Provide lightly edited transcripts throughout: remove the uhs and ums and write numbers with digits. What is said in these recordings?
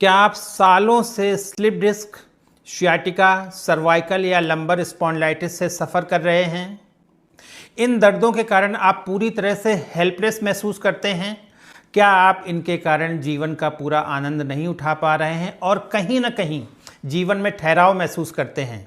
क्या आप सालों से स्लिप डिस्क, सियाटिका, सर्वाइकल या लंबर स्पॉन्डिलाइटिस से सफ़र कर रहे हैं? इन दर्दों के कारण आप पूरी तरह से हेल्पलेस महसूस करते हैं? क्या आप इनके कारण जीवन का पूरा आनंद नहीं उठा पा रहे हैं और कहीं ना कहीं जीवन में ठहराव महसूस करते हैं?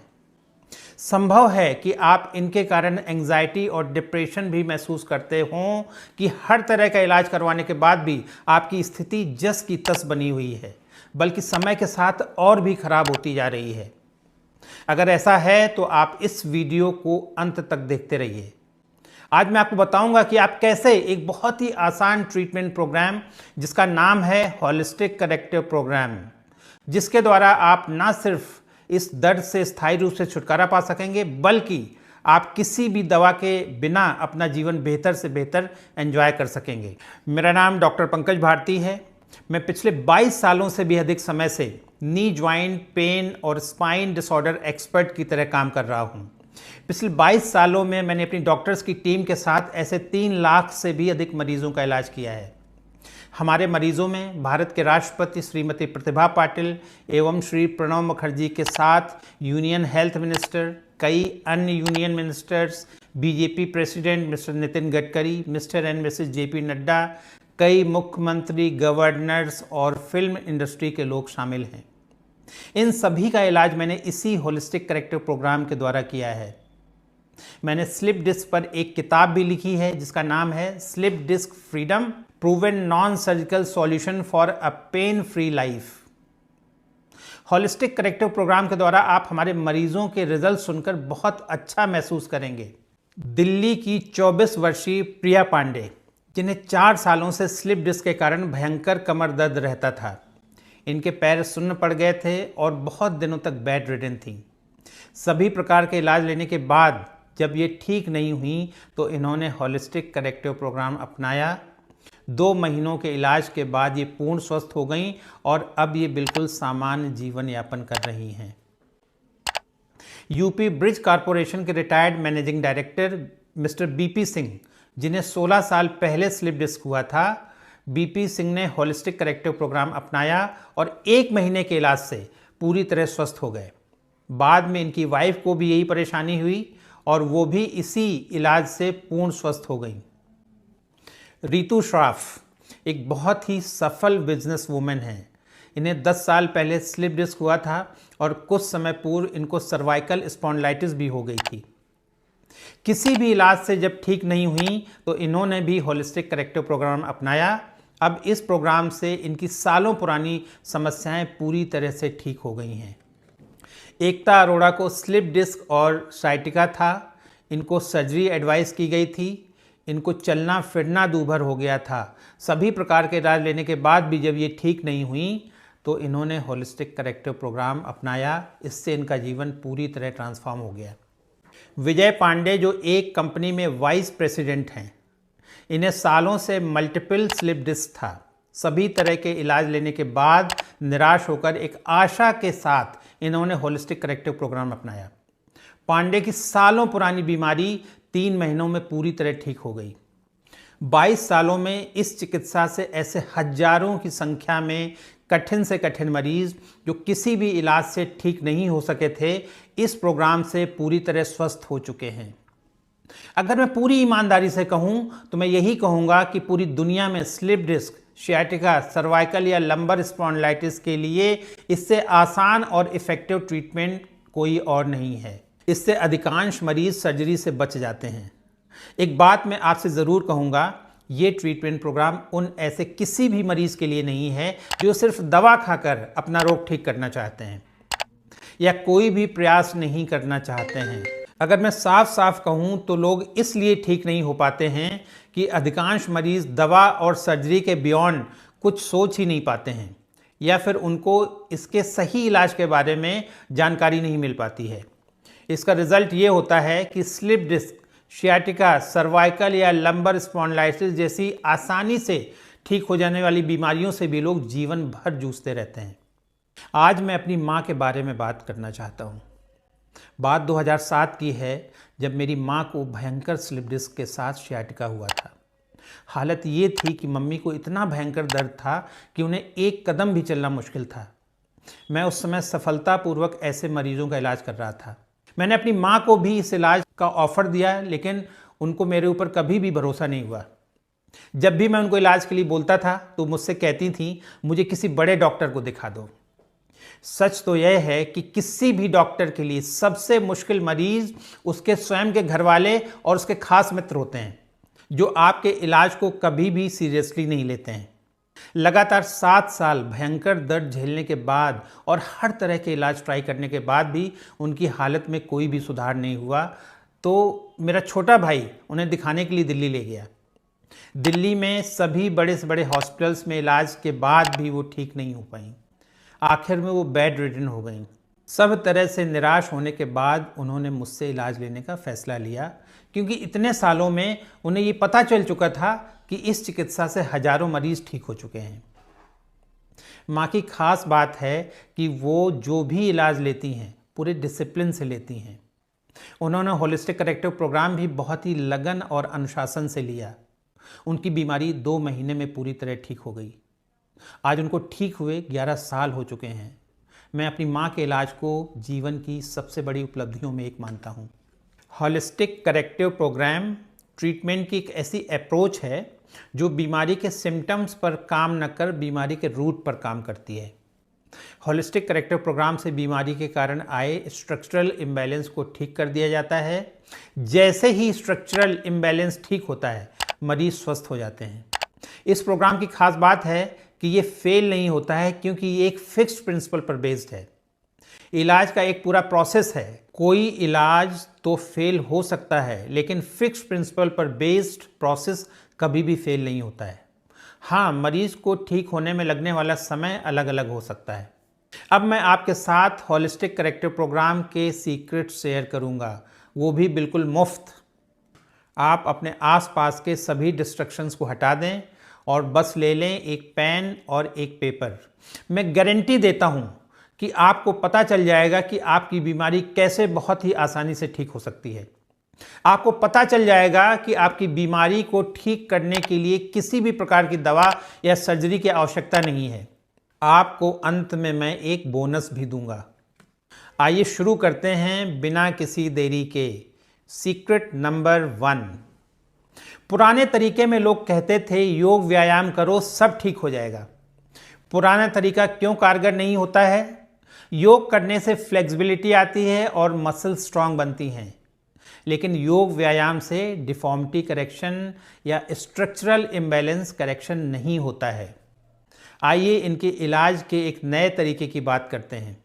संभव है कि आप इनके कारण एंजाइटी और डिप्रेशन भी महसूस करते हों कि हर तरह का इलाज करवाने के बाद भी आपकी स्थिति जस की तस बनी हुई है, बल्कि समय के साथ और भी खराब होती जा रही है। अगर ऐसा है तो आप इस वीडियो को अंत तक देखते रहिए। आज मैं आपको बताऊंगा कि आप कैसे एक बहुत ही आसान ट्रीटमेंट प्रोग्राम जिसका नाम है होलिस्टिक करेक्टिव प्रोग्राम, जिसके द्वारा आप ना सिर्फ इस दर्द से स्थायी रूप से छुटकारा पा सकेंगे, बल्कि आप किसी भी दवा के बिना अपना जीवन बेहतर से बेहतर एंजॉय कर सकेंगे। मेरा नाम डॉक्टर पंकज भारती है। मैं पिछले 22 सालों से भी अधिक समय से नी ज्वाइंट पेन और स्पाइन डिसऑर्डर एक्सपर्ट की तरह काम कर रहा हूं। पिछले 22 सालों में मैंने अपनी डॉक्टर्स की टीम के साथ ऐसे 3 लाख से भी अधिक मरीजों का इलाज किया है। हमारे मरीजों में भारत के राष्ट्रपति श्रीमती प्रतिभा पाटिल एवं श्री प्रणब मुखर्जी के साथ यूनियन हेल्थ मिनिस्टर, कई अन्य union ministers, BJP president mister Nitin Gadkari, mister and Mrs JP Nadda, कई मुख्यमंत्री, गवर्नर्स और फिल्म इंडस्ट्री के लोग शामिल हैं। इन सभी का इलाज मैंने इसी होलिस्टिक करेक्टिव प्रोग्राम के द्वारा किया है। मैंने स्लिप डिस्क पर एक किताब भी लिखी है जिसका नाम है slip disc freedom, proven non surgical solution for a pain free life. Holistic corrective program के द्वारा आप हमारे मरीजों के रिजल्ट सुनकर बहुत अच्छा महसूस करेंगे। दिल्ली की 24 वर्षीय प्रिया पांडे, जिन्हें 4 सालों से स्लिप डिस्क के कारण भयंकर कमर दर्द रहता था, इनके पैर सुन्न पड़ गए थे और बहुत दिनों तक बेड रिडन थी। सभी प्रकार के इलाज लेने के बाद जब ये ठीक नहीं हुई तो इन्होंने होलिस्टिक करेक्टिव प्रोग्राम अपनाया। 2 महीनों के इलाज के बाद ये पूर्ण स्वस्थ हो गईं और अब ये बिल्कुल सामान्य जीवन यापन कर रही हैं। यूपी ब्रिज कॉरपोरेशन के retired managing director mister BP Singh, जिन्हें 16 साल पहले स्लिप डिस्क हुआ था, बीपी सिंह ने होलिस्टिक करेक्टिव प्रोग्राम अपनाया और 1 महीने के इलाज से पूरी तरह स्वस्थ हो गए। बाद में इनकी वाइफ को भी यही परेशानी हुई और वो भी इसी इलाज से पूर्ण स्वस्थ हो गई। रितु श्रॉफ एक बहुत ही सफल बिजनेस वूमेन हैं। इन्हें 10 साल पहले स्लिप डिस्क हुआ था और कुछ समय पूर्व इनको सर्वाइकल स्पॉन्डिलाइटिस भी हो गई थी। किसी भी इलाज से जब ठीक नहीं हुई तो इन्होंने भी होलिस्टिक करेक्टिव प्रोग्राम अपनाया। अब इस प्रोग्राम से इनकी सालों पुरानी समस्याएं पूरी तरह से ठीक हो गई हैं। एकता अरोड़ा को स्लिप डिस्क और साइटिका था। इनको सर्जरी एडवाइस की गई थी। इनको चलना फिरना दूभर हो गया था। सभी प्रकार के इलाज लेने के बाद भी जब ये ठीक नहीं हुई तो इन्होंने होलिस्टिक करेक्टिव प्रोग्राम अपनाया। इससे इनका जीवन पूरी तरह ट्रांसफॉर्म हो गया। विजय पांडे, जो एक कंपनी में वाइस प्रेसिडेंट हैं, इन्हें सालों से मल्टीपल स्लिप डिस्क था। सभी तरह के इलाज लेने के बाद निराश होकर एक आशा के साथ इन्होंने होलिस्टिक करेक्टिव प्रोग्राम अपनाया। पांडे की सालों पुरानी बीमारी 3 महीनों में पूरी तरह ठीक हो गई। 22 सालों में इस चिकित्सा से ऐसे हजारों की संख्या में कठिन से कठिन मरीज जो किसी भी इलाज से ठीक नहीं हो सके थे, इस प्रोग्राम से पूरी तरह स्वस्थ हो चुके हैं। अगर मैं पूरी ईमानदारी से कहूं तो मैं यही कहूंगा कि पूरी दुनिया में स्लिप डिस्क, सियाटिका, सर्वाइकल या लंबर स्पॉन्डिलाइटिस के लिए इससे आसान और इफेक्टिव ट्रीटमेंट कोई और नहीं है। इससे अधिकांश मरीज सर्जरी से बच जाते हैं। एक बात मैं आपसे ज़रूर कहूँगा, ये ट्रीटमेंट प्रोग्राम उन ऐसे किसी भी मरीज़ के लिए नहीं है जो सिर्फ दवा खाकर अपना रोग ठीक करना चाहते हैं या कोई भी प्रयास नहीं करना चाहते हैं। अगर मैं साफ साफ कहूँ तो लोग इसलिए ठीक नहीं हो पाते हैं कि अधिकांश मरीज़ दवा और सर्जरी के बियॉन्ड कुछ सोच ही नहीं पाते हैं या फिर उनको इसके सही इलाज के बारे में जानकारी नहीं मिल पाती है। इसका रिजल्ट ये होता है कि स्लिप डिस्क, सियाटिका, सर्वाइकल या लंबर स्पॉन्डिलाइटिस जैसी आसानी से ठीक हो जाने वाली बीमारियों से भी लोग जीवन भर जूझते रहते हैं। आज मैं अपनी माँ के बारे में बात करना चाहता हूँ। बात 2007 की है, जब मेरी माँ को भयंकर स्लिप डिस्क के साथ सियाटिका हुआ था। हालत ये थी कि मम्मी को इतना भयंकर दर्द था कि उन्हें एक कदम भी चलना मुश्किल था। मैं उस समय सफलतापूर्वक ऐसे मरीजों का इलाज कर रहा था। मैंने अपनी माँ को भी इस इलाज का ऑफर दिया, लेकिन उनको मेरे ऊपर कभी भी भरोसा नहीं हुआ। जब भी मैं उनको इलाज के लिए बोलता था तो मुझसे कहती थी, मुझे किसी बड़े डॉक्टर को दिखा दो। सच तो यह है कि किसी भी डॉक्टर के लिए सबसे मुश्किल मरीज उसके स्वयं के घर वाले और उसके खास मित्र होते हैं, जो आपके इलाज को कभी भी सीरियसली नहीं लेते हैं। लगातार 7 साल भयंकर दर्द झेलने के बाद और हर तरह के इलाज ट्राई करने के बाद भी उनकी हालत में कोई भी सुधार नहीं हुआ, तो मेरा छोटा भाई उन्हें दिखाने के लिए दिल्ली ले गया। दिल्ली में सभी बड़े से बड़े हॉस्पिटल्स में इलाज के बाद भी वो ठीक नहीं हो पाई। आखिर में वो बेड रिडन हो गई। सब तरह से निराश होने के बाद उन्होंने मुझसे इलाज लेने का फैसला लिया, क्योंकि इतने सालों में उन्हें ये पता चल चुका था कि इस चिकित्सा से हजारों मरीज ठीक हो चुके हैं। माँ की खास बात है कि वो जो भी इलाज लेती हैं पूरे डिसिप्लिन से लेती हैं। उन्होंने होलिस्टिक करेक्टिव प्रोग्राम भी बहुत ही लगन और अनुशासन से लिया। उनकी बीमारी 2 महीने में पूरी तरह ठीक हो गई। आज उनको ठीक हुए 11 साल हो चुके हैं। मैं अपनी माँ के इलाज को जीवन की सबसे बड़ी उपलब्धियों में एक मानता हूँ। होलिस्टिक करेक्टिव प्रोग्राम ट्रीटमेंट की एक ऐसी अप्रोच है जो बीमारी के सिम्टम्स पर काम न कर बीमारी के रूट पर काम करती है। होलिस्टिक करेक्टिव प्रोग्राम से बीमारी के कारण आए स्ट्रक्चरल इम्बैलेंस को ठीक कर दिया जाता है। जैसे ही स्ट्रक्चरल इम्बैलेंस ठीक होता है, मरीज स्वस्थ हो जाते हैं। इस प्रोग्राम की खास बात है कि ये फेल नहीं होता है, क्योंकि ये एक फिक्स्ड प्रिंसिपल पर बेस्ड है। इलाज का एक पूरा प्रोसेस है। कोई इलाज तो फेल हो सकता है, लेकिन फिक्स्ड प्रिंसिपल पर बेस्ड प्रोसेस कभी भी फेल नहीं होता है। हाँ, मरीज को ठीक होने में लगने वाला समय अलग अलग हो सकता है। अब मैं आपके साथ होलिस्टिक करेक्टिव प्रोग्राम के सीक्रेट शेयर करूंगा, वो भी बिल्कुल मुफ्त। आप अपने आसपास के सभी डिस्ट्रैक्शंस को हटा दें और बस ले लें एक पेन और एक पेपर। मैं गारंटी देता हूं कि आपको पता चल जाएगा कि आपकी बीमारी कैसे बहुत ही आसानी से ठीक हो सकती है। आपको पता चल जाएगा कि आपकी बीमारी को ठीक करने के लिए किसी भी प्रकार की दवा या सर्जरी की आवश्यकता नहीं है। आपको अंत में मैं एक बोनस भी दूंगा। आइए शुरू करते हैं बिना किसी देरी के। Secret number 1। पुराने तरीके में लोग कहते थे योग व्यायाम करो सब ठीक हो जाएगा। पुराना तरीका क्यों कारगर नहीं होता है? योग करने से फ्लेक्सिबिलिटी आती है और मसल स्ट्रांग बनती हैं, लेकिन योग व्यायाम से डिफॉर्मिटी करेक्शन या स्ट्रक्चरल इम्बैलेंस करेक्शन नहीं होता है। आइए इनके इलाज के एक नए तरीके की बात करते हैं।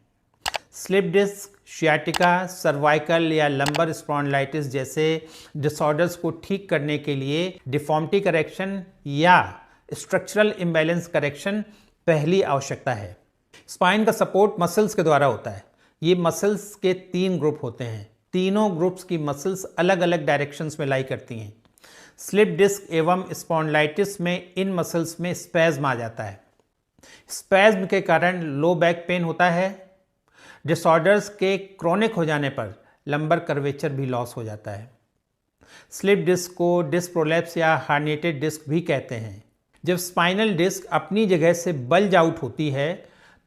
स्लिप डिस्क, शियाटिका, सर्वाइकल या लंबर स्पॉन्डिलाइटिस जैसे डिसऑर्डर्स को ठीक करने के लिए डिफॉर्मिटी करेक्शन या स्ट्रक्चरल इम्बैलेंस करेक्शन पहली आवश्यकता है। स्पाइन का सपोर्ट मसल्स के द्वारा होता है। ये मसल्स के 3 ग्रुप होते हैं। तीनों ग्रुप्स की मसल्स अलग अलग डायरेक्शंस में लाई करती हैं। स्लिप डिस्क एवं स्पॉन्डिलाइटिस में इन मसल्स में स्पैज्म आ जाता है। स्पैज्म के कारण लो बैक पेन होता है। डिसऑर्डर्स के क्रोनिक हो जाने पर लंबर कर्वेचर भी लॉस हो जाता है। स्लिप डिस्क को डिस्क प्रोलैप्स या हार्निएटेड डिस्क भी कहते हैं। जब स्पाइनल डिस्क अपनी जगह से बल्ज आउट होती है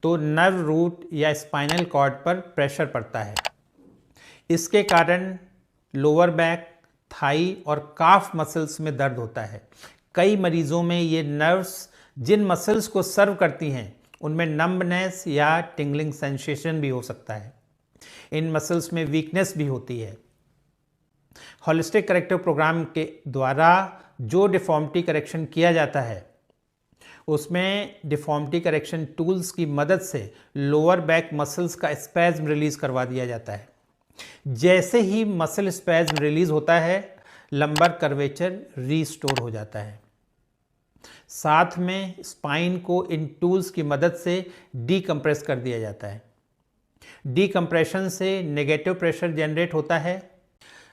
तो नर्व रूट या स्पाइनल कॉर्ड पर प्रेशर पड़ता है। इसके कारण लोअर बैक, थाई और काफ मसल्स में दर्द होता है। कई मरीजों में ये नर्व्स जिन मसल्स को सर्व करती हैं उनमें नंबनेस या टिंगलिंग सेंसेशन भी हो सकता है। इन मसल्स में वीकनेस भी होती है। होलिस्टिक करेक्टिव प्रोग्राम के द्वारा जो डिफॉर्मिटी करेक्शन किया जाता है उसमें डिफॉर्मिटी करेक्शन टूल्स की मदद से लोअर बैक मसल्स का स्पैज्म रिलीज करवा दिया जाता है। जैसे ही मसल स्पैज्म रिलीज होता है, लंबर कर्वेचर रीस्टोर हो जाता है। साथ में स्पाइन को इन टूल्स की मदद से डीकंप्रेस कर दिया जाता है। डीकंप्रेशन से नेगेटिव प्रेशर जनरेट होता है।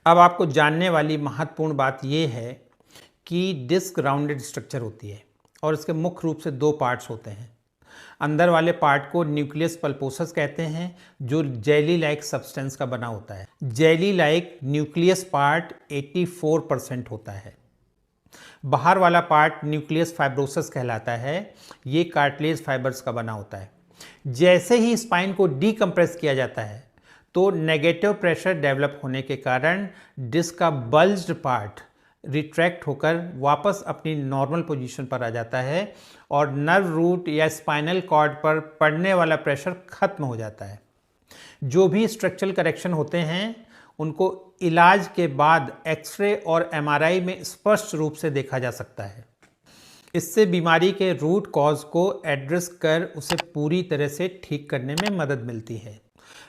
अब आपको जानने वाली महत्वपूर्ण बात यह है कि डिस्क राउंडेड स्ट्रक्चर होती है और इसके मुख्य रूप से 2 पार्ट्स होते हैं। अंदर वाले पार्ट को न्यूक्लियस पल्पोसस कहते हैं, जो जेली लाइक सब्सटेंस का बना होता है। जेली लाइक न्यूक्लियस पार्ट 84% होता है। बाहर वाला पार्ट न्यूक्लियस फाइब्रोसिस कहलाता है। ये कार्टिलेज फाइबर्स का बना होता है। जैसे ही स्पाइन को डीकम्प्रेस किया जाता है तो नेगेटिव प्रेशर डेवलप होने के कारण डिस्क का बल्ज्ड पार्ट रिट्रैक्ट होकर वापस अपनी नॉर्मल पोजीशन पर आ जाता है और नर्व रूट या स्पाइनल कॉर्ड पर पड़ने वाला प्रेशर खत्म हो जाता है। जो भी स्ट्रक्चरल करेक्शन होते हैं उनको इलाज के बाद एक्सरे और एमआरआई में स्पष्ट रूप से देखा जा सकता है। इससे बीमारी के रूट कॉज को एड्रेस कर उसे पूरी तरह से ठीक करने में मदद मिलती है।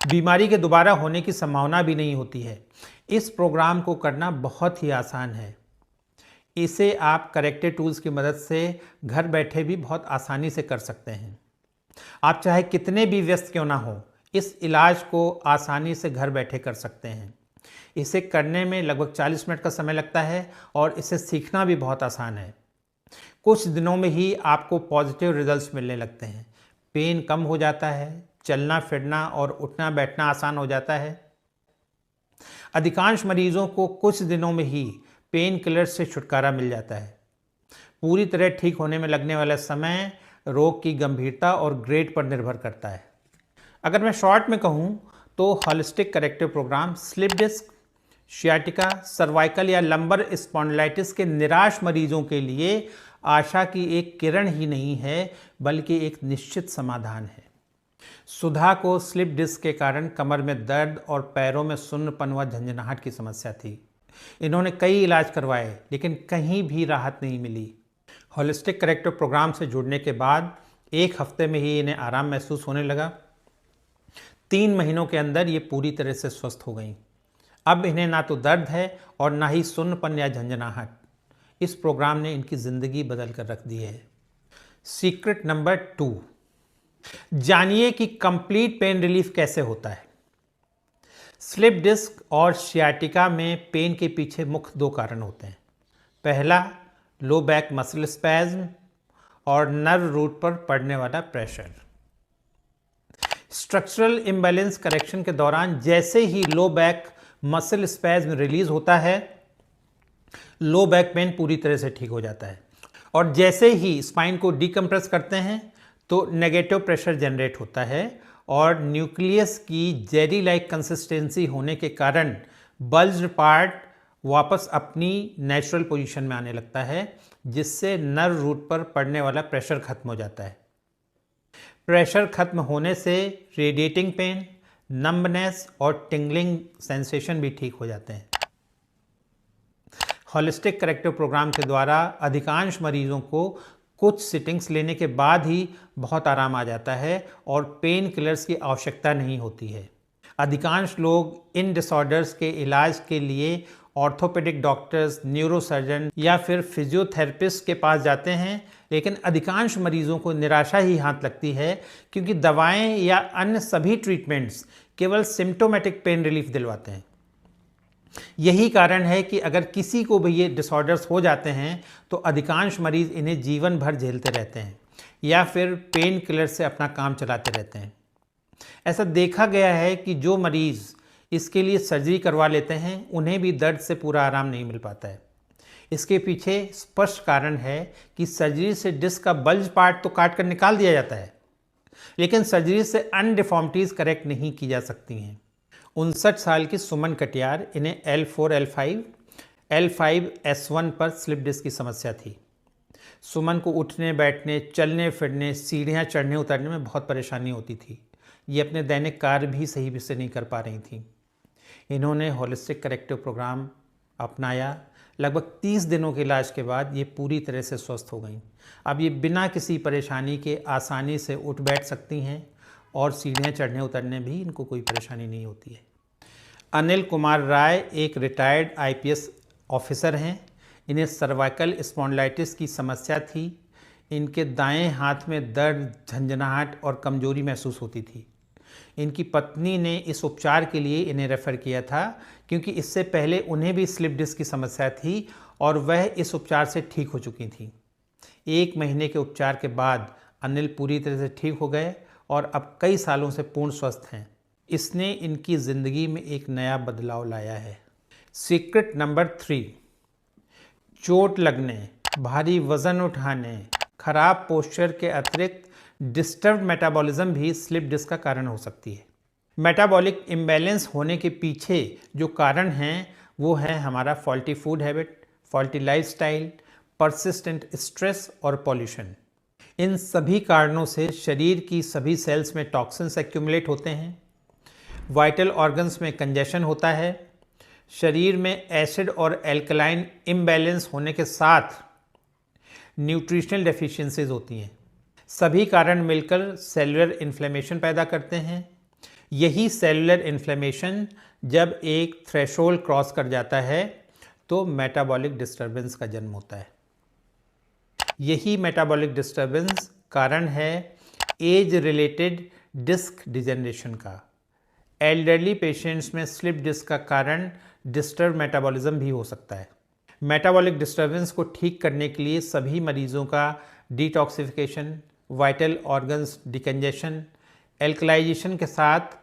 बीमारी के दोबारा होने की संभावना भी नहीं होती है। इस प्रोग्राम को करना बहुत ही आसान है। इसे आप करेक्टिव टूल्स की मदद से घर बैठे भी बहुत आसानी से कर सकते हैं। आप चाहे कितने भी व्यस्त क्यों ना हो, इस इलाज को आसानी से घर बैठे कर सकते हैं। इसे करने में लगभग 40 मिनट का समय लगता है और इसे सीखना भी बहुत आसान है। कुछ दिनों में ही आपको पॉजिटिव रिजल्ट्स मिलने लगते हैं। पेन कम हो जाता है, चलना फिरना और उठना बैठना आसान हो जाता है। अधिकांश मरीजों को कुछ दिनों में ही पेन किलर से छुटकारा मिल जाता है। पूरी तरह ठीक होने में लगने वाला समय रोग की गंभीरता और ग्रेड पर निर्भर करता है। अगर मैं शॉर्ट में कहूँ तो holistic corrective program slip disc, sciatica, cervical या लंबर स्पॉन्डिलाइटिस के निराश मरीजों के लिए आशा की एक किरण ही नहीं है बल्कि एक निश्चित समाधान है। सुधा को स्लिप डिस्क के कारण कमर में दर्द और पैरों में सुन्नपन व झंझनाहट की समस्या थी। इन्होंने कई इलाज करवाए लेकिन कहीं भी राहत नहीं मिली। होलिस्टिक करेक्टिव प्रोग्राम से जुड़ने के बाद 1 हफ्ते में ही इन्हें आराम महसूस होने लगा। 3 महीनों के अंदर ये पूरी तरह से स्वस्थ हो गई। अब इन्हें ना तो दर्द है और ना ही सुन्नपन या झंझनाहट। इस प्रोग्राम ने इनकी ज़िंदगी बदल कर रख दी है। सीक्रेट नंबर 2, जानिए कि कंप्लीट पेन रिलीफ कैसे होता है। स्लिप डिस्क और शियाटिका में पेन के पीछे मुख्य 2 कारण होते हैं। पहला, लो बैक मसल स्पैज्म और नर्व रूट पर पड़ने वाला प्रेशर। स्ट्रक्चरल इम्बैलेंस करेक्शन के दौरान जैसे ही low back muscle spasm release होता है, लो बैक पेन पूरी तरह से ठीक हो जाता है। और जैसे ही स्पाइन को डीकम्प्रेस करते हैं तो नेगेटिव प्रेशर जनरेट होता है और न्यूक्लियस की जेली लाइक कंसिस्टेंसी होने के कारण बल्ज्ड पार्ट वापस अपनी नेचुरल पोजीशन में आने लगता है, जिससे नर्व रूट पर पड़ने वाला प्रेशर खत्म हो जाता है। प्रेशर खत्म होने से रेडिएटिंग पेन, नंबनेस और टिंगलिंग सेंसेशन भी ठीक हो जाते हैं। होलिस्टिक करेक्टिव प्रोग्राम के द्वारा अधिकांश मरीजों को कुछ सिटिंग्स लेने के बाद ही बहुत आराम आ जाता है और पेन किलर्स की आवश्यकता नहीं होती है। अधिकांश लोग इन डिसऑर्डर्स के इलाज के लिए ऑर्थोपेडिक डॉक्टर्स, न्यूरोसर्जन या फिर फिजियोथेरेपिस्ट के पास जाते हैं, लेकिन अधिकांश मरीजों को निराशा ही हाथ लगती है क्योंकि दवाएं या अन्य सभी ट्रीटमेंट्स केवल सिम्टोमेटिक पेन रिलीफ दिलवाते हैं। यही कारण है कि अगर किसी को भी ये डिसऑर्डर्स हो जाते हैं तो अधिकांश मरीज इन्हें जीवन भर झेलते रहते हैं या फिर पेन किलर से अपना काम चलाते रहते हैं। ऐसा देखा गया है कि जो मरीज इसके लिए सर्जरी करवा लेते हैं उन्हें भी दर्द से पूरा आराम नहीं मिल पाता है। इसके पीछे स्पष्ट कारण है कि सर्जरी से डिस्क का बल्ज पार्ट तो काट कर निकाल दिया जाता है, लेकिन सर्जरी से अन्य डिफॉर्मिटीज करेक्ट नहीं की जा सकती हैं। 59 साल की सुमन कटियार, इन्हें L4, L5, S1 पर स्लिप डिस्क की समस्या थी। सुमन को उठने बैठने, चलने फिरने, सीढ़ियाँ चढ़ने उतरने में बहुत परेशानी होती थी। ये अपने दैनिक कार्य भी सही से नहीं कर पा रही थी। इन्होंने होलिस्टिक करेक्टिव प्रोग्राम अपनाया। लगभग 30 दिनों के इलाज के बाद ये पूरी तरह से स्वस्थ हो गई। अब ये बिना किसी परेशानी के आसानी से उठ बैठ सकती हैं और सीढ़ियाँ चढ़ने उतरने भी इनको कोई परेशानी नहीं होती है। अनिल कुमार राय एक रिटायर्ड IPS ऑफिसर हैं। इन्हें सर्वाइकल स्पॉन्डिलाइटिस की समस्या थी। इनके दाएं हाथ में दर्द, झंझनाहट और कमजोरी महसूस होती थी। इनकी पत्नी ने इस उपचार के लिए इन्हें रेफ़र किया था क्योंकि इससे पहले उन्हें भी स्लिप डिस्क की समस्या थी और वह इस उपचार से ठीक हो चुकी थी। 1 महीने के उपचार के बाद अनिल पूरी तरह से ठीक हो गए और अब कई सालों से पूर्ण स्वस्थ हैं। इसने इनकी ज़िंदगी में एक नया बदलाव लाया है। सीक्रेट नंबर 3, चोट लगने, भारी वजन उठाने, खराब पोस्चर के अतिरिक्त डिस्टर्ब्ड मेटाबॉलिज्म भी स्लिप डिस्क का कारण हो सकती है। मेटाबॉलिक इम्बैलेंस होने के पीछे जो कारण हैं वो है हमारा faulty food habit, faulty lifestyle, persistent stress और पॉल्यूशन। इन सभी कारणों से शरीर की सभी सेल्स में टॉक्सिन्स एक्यूमुलेट होते हैं, वाइटल ऑर्गन्स में कंजेशन होता है, शरीर में एसिड और एल्कलाइन इम्बैलेंस होने के साथ न्यूट्रिशनल डेफिशिएंसीज होती हैं। सभी कारण मिलकर सेलुलर इन्फ्लेमेशन पैदा करते हैं। यही सेलुलर इन्फ्लेमेशन जब एक थ्रेशोल्ड क्रॉस कर जाता है तो मेटाबॉलिक डिस्टर्बेंस का जन्म होता है। यही मेटाबॉलिक डिस्टर्बेंस कारण है एज रिलेटेड डिस्क डिजेनरेशन का। एल्डरली पेशेंट्स में स्लिप डिस्क का कारण डिस्टर्ब मेटाबॉलिज्म भी हो सकता है। मेटाबॉलिक डिस्टर्बेंस को ठीक करने के लिए सभी मरीजों का डिटॉक्सिफिकेशन, वाइटल ऑर्गन्स डिकंजेशन, एल्कलाइजेशन के साथ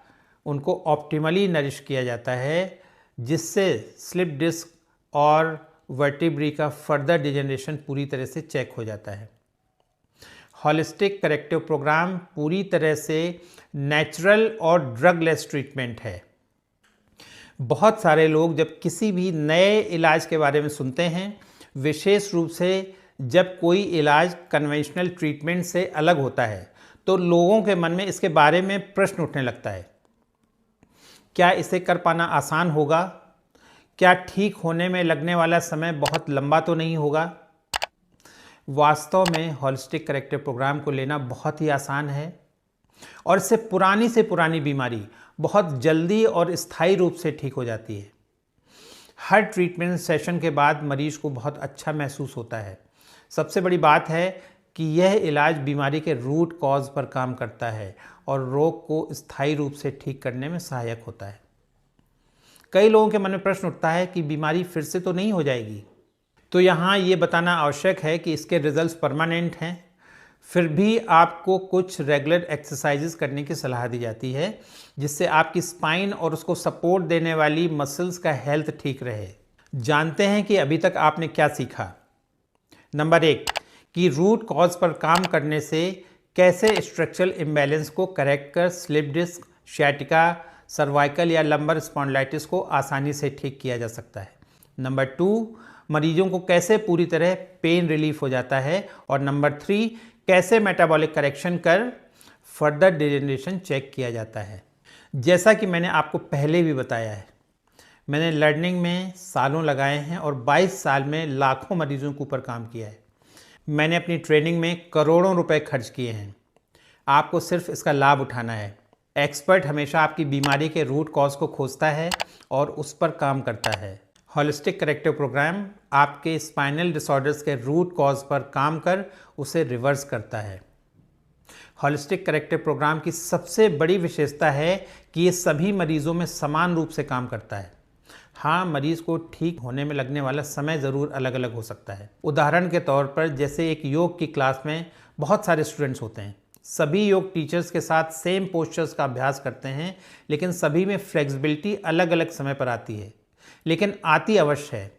उनको ऑप्टिमली नरिश किया जाता है, जिससे स्लिप डिस्क और वर्टिब्री का फर्दर डिजेनरेशन पूरी तरह से चेक हो जाता है। होलिस्टिक करेक्टिव प्रोग्राम पूरी तरह से नेचुरल और ड्रगलेस ट्रीटमेंट है। बहुत सारे लोग जब किसी भी नए इलाज के बारे में सुनते हैं, विशेष रूप से जब कोई इलाज कन्वेंशनल ट्रीटमेंट से अलग होता है, तो लोगों के मन में इसके बारे में प्रश्न उठने लगता है। क्या इसे कर पाना आसान होगा? क्या ठीक होने में लगने वाला समय बहुत लंबा तो नहीं होगा? वास्तव में होलिस्टिक करेक्टिव प्रोग्राम को लेना बहुत ही आसान है और इससे पुरानी बीमारी बहुत जल्दी और स्थायी रूप से ठीक हो जाती है। हर ट्रीटमेंट सेशन के बाद मरीज को बहुत अच्छा महसूस होता है। सबसे बड़ी बात है कि यह इलाज बीमारी के रूट कॉज पर काम करता है और रोग को स्थायी रूप से ठीक करने में सहायक होता है। कई लोगों के मन में प्रश्न उठता है कि बीमारी फिर से तो नहीं हो जाएगी? तो यहाँ ये बताना आवश्यक है कि इसके रिजल्ट्स परमानेंट हैं। फिर भी आपको कुछ रेगुलर एक्सरसाइजेस करने की सलाह दी जाती है, जिससे आपकी स्पाइन और उसको सपोर्ट देने वाली मसल्स का हेल्थ ठीक रहे। जानते हैं कि अभी तक आपने क्या सीखा। नंबर 1 कि रूट कॉज पर काम करने से कैसे स्ट्रक्चरल इम्बैलेंस को करेक्ट कर स्लिप डिस्क, शायटिका, सर्वाइकल या लंबर स्पॉन्डिलाइटिस को आसानी से ठीक किया जा सकता है। नंबर 2 मरीजों को कैसे पूरी तरह पेन रिलीफ हो जाता है। और नंबर 3 कैसे मेटाबॉलिक करेक्शन कर फर्दर डिजेनरेशन चेक किया जाता है। जैसा कि मैंने आपको पहले भी बताया है, मैंने लर्निंग में सालों लगाए हैं और 22 साल में लाखों मरीजों के ऊपर काम किया है। मैंने अपनी ट्रेनिंग में करोड़ों रुपए खर्च किए हैं। आपको सिर्फ इसका लाभ उठाना है। एक्सपर्ट हमेशा आपकी बीमारी के रूट कॉज को खोजता है और उस पर काम करता है। होलिस्टिक करेक्टिव प्रोग्राम आपके स्पाइनल डिसऑर्डर्स के रूट कॉज पर काम कर उसे रिवर्स करता है। होलिस्टिक करेक्टिव प्रोग्राम की सबसे बड़ी विशेषता है कि ये सभी मरीजों में समान रूप से काम करता है। हाँ, मरीज को ठीक होने में लगने वाला समय ज़रूर अलग अलग हो सकता है। उदाहरण के तौर पर जैसे एक योग की क्लास में बहुत सारे स्टूडेंट्स होते हैं। सभी योग टीचर्स के साथ सेम पोस्चर्स का अभ्यास करते हैं, लेकिन सभी में फ्लेक्सिबिलिटी अलग अलग समय पर आती है, लेकिन आती अवश्य है।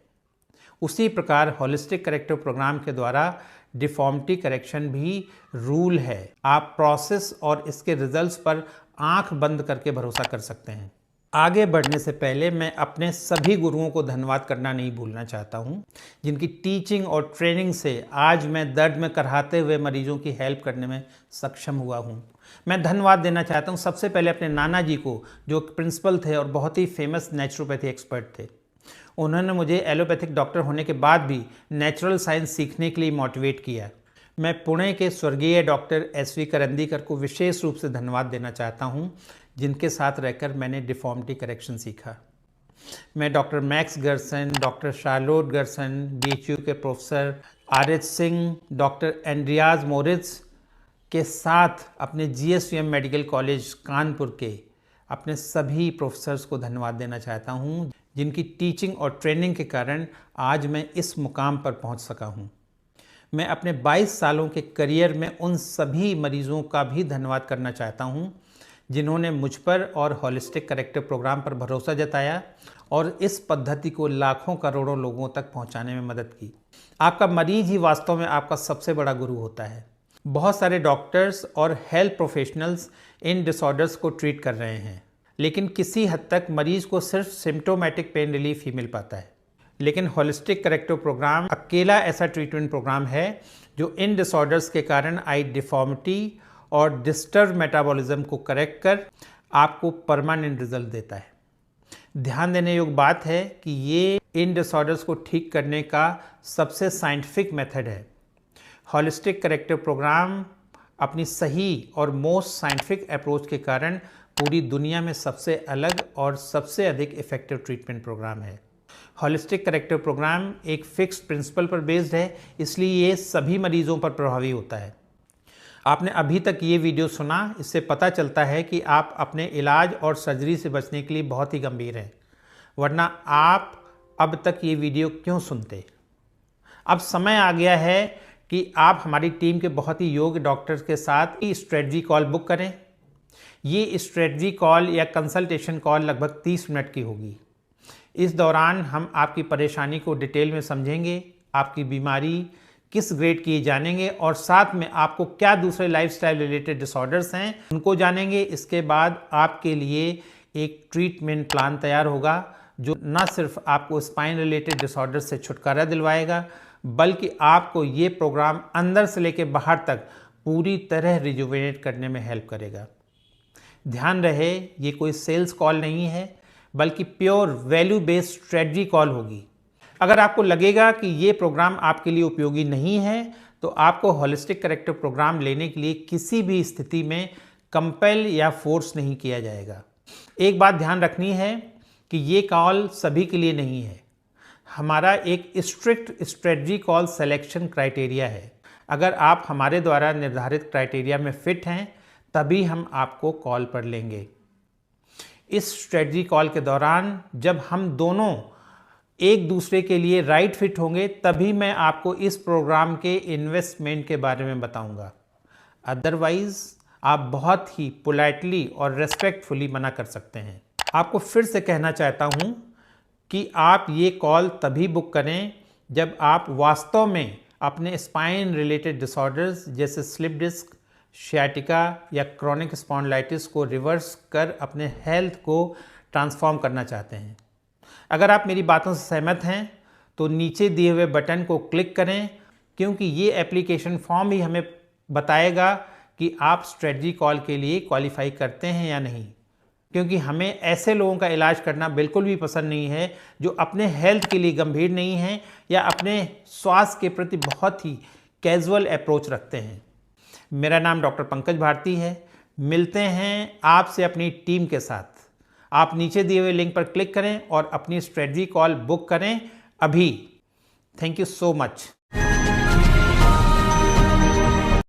उसी प्रकार होलिस्टिक करेक्टिव प्रोग्राम के द्वारा डिफॉर्मिटी करेक्शन भी रूल है। आप प्रोसेस और इसके रिजल्ट्स पर आंख बंद करके भरोसा कर सकते हैं। आगे बढ़ने से पहले मैं अपने सभी गुरुओं को धन्यवाद करना नहीं भूलना चाहता हूं, जिनकी टीचिंग और ट्रेनिंग से आज मैं दर्द में कराहते हुए मरीजों की हेल्प करने में सक्षम हुआ हूं। मैं धन्यवाद देना चाहता हूं सबसे पहले अपने नाना जी को, जो प्रिंसिपल थे और बहुत ही फेमस नेचुरोपैथी एक्सपर्ट थे। उन्होंने मुझे एलोपैथिक डॉक्टर होने के बाद भी नेचुरल साइंस सीखने के लिए मोटिवेट किया। मैं पुणे के स्वर्गीय डॉक्टर SV करंदीकर को विशेष रूप से धन्यवाद देना चाहता हूं, जिनके साथ रहकर मैंने डिफॉर्मिटी करेक्शन सीखा। मैं doctor Max Gerson, doctor Charlotte Gerson, BHU के professor RH Singh, doctor Andreas Moritz के साथ अपने GSVM मेडिकल कॉलेज कानपुर के अपने सभी प्रोफेसर्स को धन्यवाद देना चाहता हूं, जिनकी टीचिंग और ट्रेनिंग के कारण आज मैं इस मुकाम पर पहुंच सका हूं। मैं अपने 22 सालों के करियर में उन सभी मरीजों का भी धन्यवाद करना चाहता हूं, जिन्होंने मुझ पर और होलिस्टिक करेक्टिव प्रोग्राम पर भरोसा जताया और इस पद्धति को लाखों करोड़ों लोगों तक पहुंचाने में मदद की। आपका मरीज ही वास्तव में आपका सबसे बड़ा गुरु होता है। बहुत सारे डॉक्टर्स और हेल्थ प्रोफेशनल्स इन डिसऑर्डर्स को ट्रीट कर रहे हैं, लेकिन किसी हद तक मरीज को सिर्फ सिम्प्टोमेटिक पेन रिलीफ ही मिल पाता है। लेकिन होलिस्टिक करेक्टिव प्रोग्राम अकेला ऐसा ट्रीटमेंट प्रोग्राम है जो इन डिसऑर्डर्स के कारण आई डिफॉर्मिटी और डिस्टर्ब मेटाबॉलिज्म को करेक्ट कर आपको परमानेंट रिजल्ट देता है। ध्यान देने योग्य बात है कि ये इन डिसऑर्डर्स को ठीक करने का सबसे साइंटिफिक मेथड है। होलिस्टिक करेक्टिव प्रोग्राम अपनी सही और मोस्ट साइंटिफिक अप्रोच के कारण पूरी दुनिया में सबसे अलग और सबसे अधिक इफेक्टिव ट्रीटमेंट प्रोग्राम है। होलिस्टिक करेक्टिव प्रोग्राम एक फिक्स्ड प्रिंसिपल पर बेस्ड है, इसलिए ये सभी मरीजों पर प्रभावी होता है। आपने अभी तक ये वीडियो सुना, इससे पता चलता है कि आप अपने इलाज और सर्जरी से बचने के लिए बहुत ही गंभीर हैं, वरना आप अब तक ये वीडियो क्यों सुनते। अब समय आ गया है कि आप हमारी टीम के बहुत ही योग्य डॉक्टर्स के साथ स्ट्रेटजी कॉल बुक करें। ये स्ट्रेटजी कॉल या कंसल्टेशन कॉल लगभग 30 मिनट की होगी। इस दौरान हम आपकी परेशानी को डिटेल में समझेंगे, आपकी बीमारी किस ग्रेड की जानेंगे और साथ में आपको क्या दूसरे लाइफस्टाइल रिलेटेड डिसऑर्डर्स हैं उनको जानेंगे। इसके बाद आपके लिए एक ट्रीटमेंट प्लान तैयार होगा जो न सिर्फ आपको स्पाइन रिलेटेड डिसऑर्डर से छुटकारा दिलवाएगा, बल्कि आपको ये प्रोग्राम अंदर से लेकर बाहर तक पूरी तरह रिजुवेनेट करने में हेल्प करेगा। ध्यान रहे, ये कोई सेल्स कॉल नहीं है, बल्कि pure value based strategy call होगी। अगर आपको लगेगा कि ये प्रोग्राम आपके लिए उपयोगी नहीं है, तो आपको होलिस्टिक करेक्टिव प्रोग्राम लेने के लिए किसी भी स्थिति में कंपेल या फोर्स नहीं किया जाएगा। एक बात ध्यान रखनी है कि ये कॉल सभी के लिए नहीं है। हमारा एक strict strategy call selection criteria है। अगर आप हमारे द्वारा निर्धारित क्राइटेरिया में फिट हैं, तभी हम आपको कॉल पर लेंगे। इस स्ट्रेटजी कॉल के दौरान जब हम दोनों एक दूसरे के लिए राइट फिट होंगे, तभी मैं आपको इस प्रोग्राम के इन्वेस्टमेंट के बारे में बताऊंगा। अदरवाइज आप बहुत ही पोलाइटली और रेस्पेक्टफुली मना कर सकते हैं। आपको फिर से कहना चाहता हूं कि आप ये कॉल तभी बुक करें जब आप वास्तव में अपने स्पाइन रिलेटेड डिसऑर्डर्स जैसे स्लिप डिस्क, शियाटिका या क्रॉनिक स्पॉन्डिलाइटिस को रिवर्स कर अपने हेल्थ को ट्रांसफॉर्म करना चाहते हैं। अगर आप मेरी बातों से सहमत हैं तो नीचे दिए हुए बटन को क्लिक करें, क्योंकि ये एप्लीकेशन फॉर्म ही हमें बताएगा कि आप स्ट्रेटजी कॉल के लिए क्वालिफाई करते हैं या नहीं। क्योंकि हमें ऐसे लोगों का इलाज करना बिल्कुल भी पसंद नहीं है जो अपने हेल्थ के लिए गंभीर नहीं हैं या अपने स्वास्थ्य के प्रति बहुत ही कैजुअल अप्रोच रखते हैं। मेरा नाम डॉक्टर पंकज भारती है। मिलते हैं आपसे अपनी टीम के साथ। आप नीचे दिए हुए लिंक पर क्लिक करें और अपनी स्ट्रेटजी कॉल बुक करें अभी। Thank you so much.